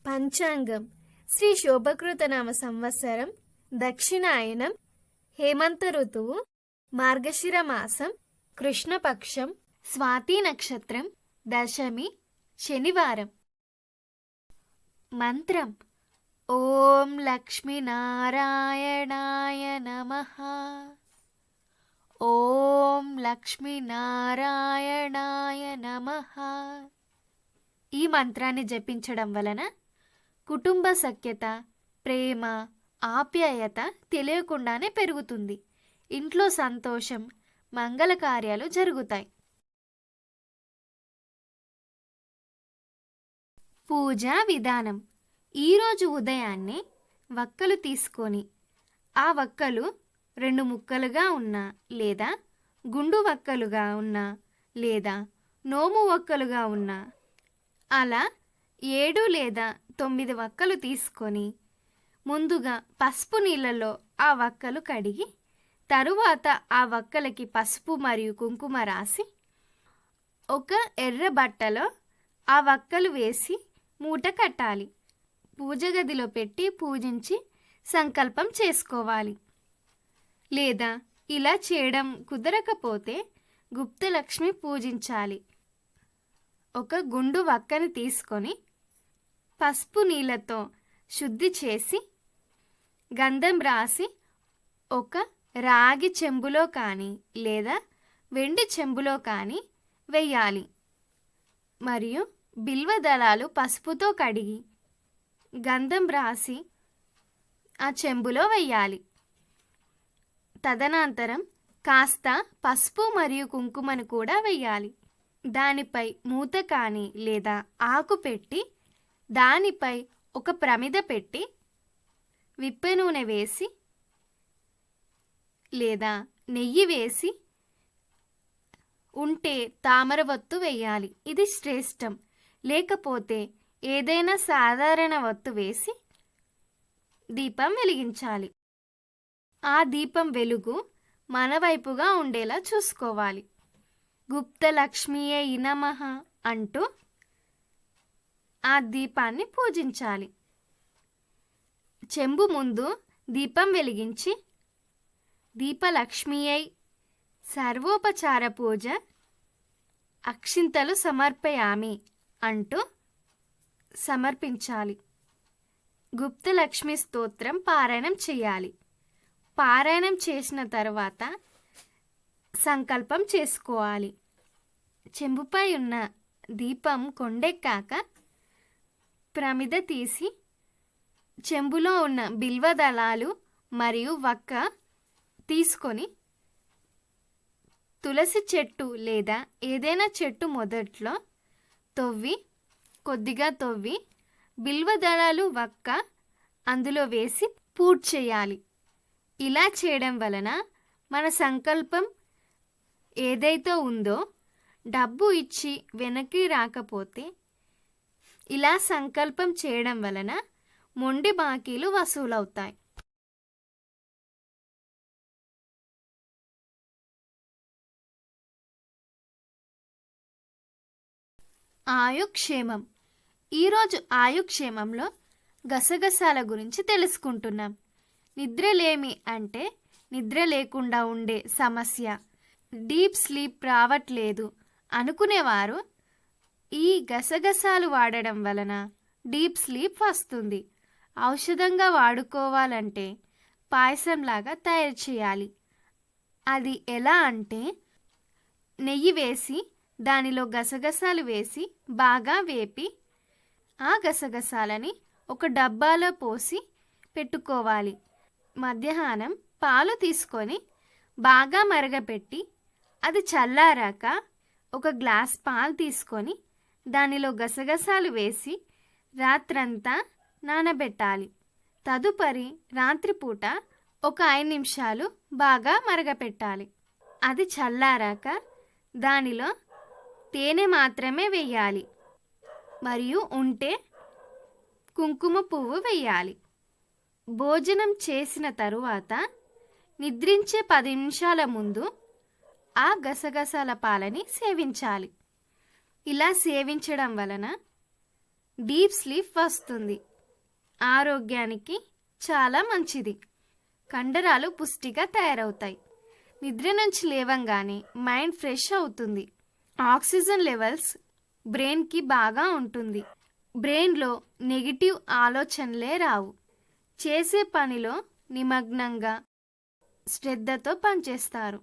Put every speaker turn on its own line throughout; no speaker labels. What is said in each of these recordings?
పంచాంగం శ్రీ శోభకృతనామ సంవత్సరం దక్షిణాయనం హేమంత ఋతువు మార్గశిర మాసం కృష్ణపక్షం స్వాతి నక్షత్రం దశమి శనివారం. మంత్రం ఓం లక్ష్మీనారాయణాయ నమః. ఓం లక్ష్మీనారాయణాయ నమః. ఈ మంత్రాన్ని జపించడం వలన కుటుంబ సఖ్యత, ప్రేమ, ఆప్యాయత తెలియకుండానే పెరుగుతుంది. ఇంట్లో సంతోషం, మంగళ కార్యాలు జరుగుతాయి. పూజా విధానం. ఈరోజు ఉదయాన్నే వక్కలు తీసుకొని ఆ వక్కలు 2 ముక్కలుగా ఉన్నా లేదా గుండు వక్కలుగా ఉన్నా లేదా నోము వక్కలుగా ఉన్నా అలా 7 లేదా 9 వక్కలు తీసుకొని ముందుగా పసుపు నీళ్ళలో ఆ వక్కలు కడిగి తరువాత ఆ వక్కలకి పసుపు మరియు కుంకుమ రాసి ఒక ఎర్ర బట్టలో ఆ వక్కలు వేసి మూట కట్టాలి. పూజ గదిలో పెట్టి పూజించి సంకల్పం చేసుకోవాలి. లేదా ఇలా చేయడం కుదరకపోతే గుప్తలక్ష్మి పూజించాలి. ఒక గుండు వక్కని తీసుకొని పసుపు నీళ్ళతో శుద్ధి చేసి గంధం రాసి ఒక రాగి చెంబులో కానీ లేదా వెండి చెంబులో కానీ వెయ్యాలి. మరియు బిల్వ దళాలు పసుపుతో కడిగి గంధం రాసి ఆ చెంబులో వెయ్యాలి. తదనంతరం కాస్త పసుపు మరియు కుంకుమను కూడా వెయ్యాలి. దానిపై మూత కానీ లేదా ఆకు పెట్టి దానిపై ఒక ప్రమిద పెట్టి విప్పె నూనె వేసి లేదా నెయ్యి వేసి ఉంటే తామర వత్తు వేయాలి. ఇది శ్రేష్టం. లేకపోతే ఏదైనా సాధారణ వత్తు వేసి దీపం వెలిగించాలి. ఆ దీపం వెలుగు మన వైపుగా ఉండేలా చూసుకోవాలి. గుప్తలక్ష్మీయే నమః అంటూ ఆ దీపాన్ని పూజించాలి. చెంబు ముందు దీపం వెలిగించి దీపలక్ష్మీయై సర్వోపచార పూజ అక్షింతలు సమర్పయామి అంటూ సమర్పించాలి. గుప్తలక్ష్మి స్తోత్రం పారాయణం చేయాలి. పారాయణం చేసిన తర్వాత సంకల్పం చేసుకోవాలి. చెంబుపై ఉన్న దీపం కొండెక్కాక ప్రమిద తీసి చెంబులో ఉన్న బిల్వ దళాలు మరియు వక్క తీసుకొని తులసి చెట్టు లేదా ఏదైనా చెట్టు మొదట్లో కొద్దిగా తవ్వి బిల్వ దళాలు వక్క అందులో వేసి పూజ చేయాలి. ఇలా చేయడం వలన మన సంకల్పం ఏదైతే ఉందో డబ్బు ఇచ్చి వెనక్కి రాకపోతే ఇలా సంకల్పం చేయడం వలన మొండి బాకీలు వసూలవుతాయి. ఆయుక్షేమం. ఈరోజు ఆయుక్షేమంలో గసగసాల గురించి తెలుసుకుంటున్నాం. నిద్రలేమి అంటే నిద్ర లేకుండా ఉండే సమస్య, డీప్ స్లీప్ రావట్లేదు అనుకునేవారు ఈ గసగసాలు వాడడం వలన డీప్ స్లీప్ వస్తుంది. ఔషధంగా వాడుకోవాలంటే పాయసంలాగా తయారు చేయాలి. అది ఎలా అంటే నెయ్యి వేసి దానిలో గసగసాలు వేసి బాగా వేపి ఆ గసగసాలని ఒక డబ్బాలో పోసి పెట్టుకోవాలి. మధ్యాహ్నం పాలు తీసుకొని బాగా మరగపెట్టి అది చల్లారాక ఒక గ్లాస్ పాలు తీసుకొని దానిలో గసగసాలు వేసి రాత్రంతా నానబెట్టాలి. తదుపరి రాత్రిపూట ఒక 5 నిమిషాలు బాగా మరగపెట్టాలి. అది చల్లారాక దానిలో తేనె మాత్రమే వేయాలి మరియు ఉంటే కుంకుమ పువ్వు వేయాలి. భోజనం చేసిన తరువాత నిద్రించే 10 నిమిషాల ముందు ఆ గసగసాల పాలని సేవించాలి. ఇలా సేవించడం వలన డీప్ స్లీప్ వస్తుంది. ఆరోగ్యానికి చాలా మంచిది. కండరాలు పుష్టిగా తయారవుతాయి. నిద్ర నుంచి లేవంగానే మైండ్ ఫ్రెష్ అవుతుంది. ఆక్సిజన్ లెవెల్స్ బ్రెయిన్కి బాగా ఉంటుంది. బ్రెయిన్లో నెగిటివ్ ఆలోచనలే రావు. చేసే పనిలో నిమగ్నంగా శ్రద్ధతో పనిచేస్తారు.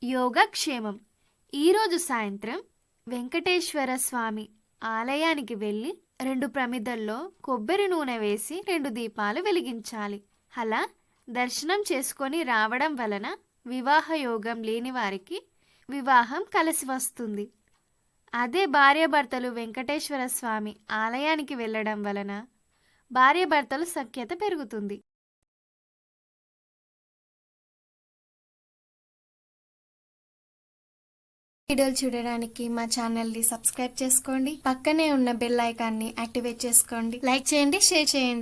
యోగక్షేమం. ఈరోజు సాయంత్రం వెంకటేశ్వర స్వామి ఆలయానికి వెళ్ళి 2 ప్రమిదల్లో కొబ్బరి నూనె వేసి 2 దీపాలు వెలిగించాలి. అలా దర్శనం చేసుకొని రావడం వలన వివాహ యోగం లేని వారికి వివాహం కలిసి వస్తుంది. అదే భార్యాభర్తలు వెంకటేశ్వర స్వామి ఆలయానికి వెళ్ళడం వలన భార్యాభర్తల సఖ్యత పెరుగుతుంది. వీడియోలు చూడడానికి మా ఛానల్ని సబ్స్క్రైబ్ చేసుకోండి. పక్కనే ఉన్న బెల్ ఐకాన్ని యాక్టివేట్ చేసుకోండి. లైక్ చేయండి, షేర్ చేయండి.